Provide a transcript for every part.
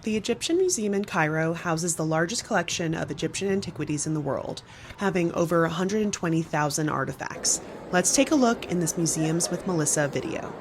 The Egyptian Museum in Cairo houses the largest collection of Egyptian antiquities in the world, having over 120,000 artifacts. Let's take a look in this Museums with Melissa video.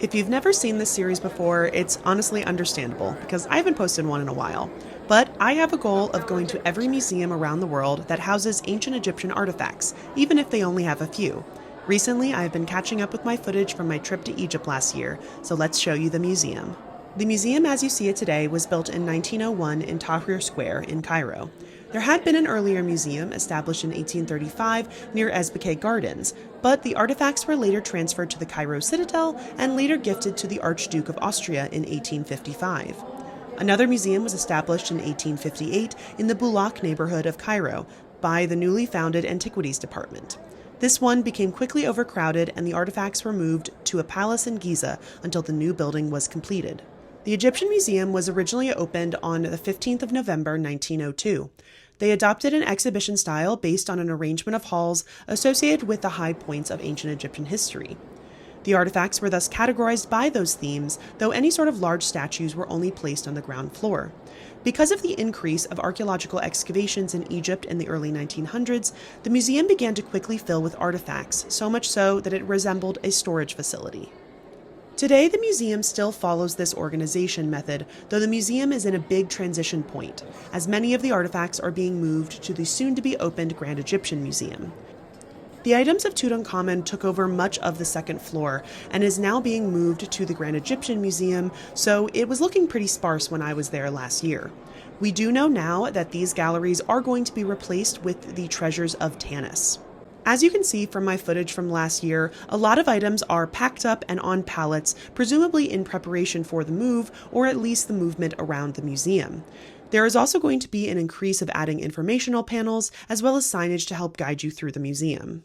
If you've never seen this series before, it's honestly understandable because I haven't posted one in a while. But I have a goal of going to every museum around the world that houses ancient Egyptian artifacts, even if they only have a few. Recently, I have been catching up with my footage from my trip to Egypt last year, so let's show you the museum. The museum as you see it today was built in 1901 in Tahrir Square in Cairo. There had been an earlier museum established in 1835 near Ezbekay Gardens, but the artifacts were later transferred to the Cairo Citadel and later gifted to the Archduke of Austria in 1855. Another museum was established in 1858 in the Bulaq neighborhood of Cairo by the newly founded Antiquities Department. This one became quickly overcrowded and the artifacts were moved to a palace in Giza until the new building was completed. The Egyptian Museum was originally opened on the 15th of November 1902. They adopted an exhibition style based on an arrangement of halls associated with the high points of ancient Egyptian history. The artifacts were thus categorized by those themes, though any sort of large statues were only placed on the ground floor. Because of the increase of archaeological excavations in Egypt in the early 1900s, the museum began to quickly fill with artifacts, so much so that it resembled a storage facility. Today, the museum still follows this organization method, though the museum is in a big transition point, as many of the artifacts are being moved to the soon-to-be-opened Grand Egyptian Museum. The items of Tutankhamun took over much of the second floor and is now being moved to the Grand Egyptian Museum, so it was looking pretty sparse when I was there last year. We do know now that these galleries are going to be replaced with the treasures of Tanis. As you can see from my footage from last year, a lot of items are packed up and on pallets, presumably in preparation for the move, or at least the movement around the museum. There is also going to be an increase of adding informational panels, as well as signage to help guide you through the museum.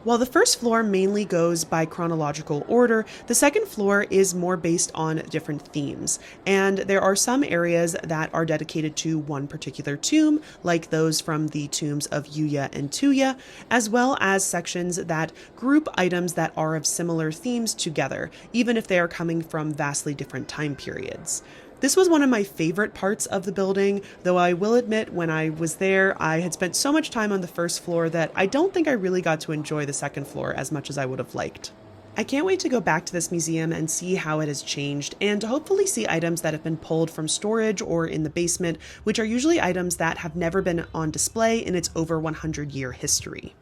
While the first floor mainly goes by chronological order, the second floor is more based on different themes, and there are some areas that are dedicated to one particular tomb, like those from the tombs of Yuya and Tuya, as well as sections that group items that are of similar themes together, even if they are coming from vastly different time periods. This was one of my favorite parts of the building, though I will admit when I was there, I had spent so much time on the first floor that I don't think I really got to enjoy the second floor as much as I would have liked. I can't wait to go back to this museum and see how it has changed, and to hopefully see items that have been pulled from storage or in the basement, which are usually items that have never been on display in its over 100-year history.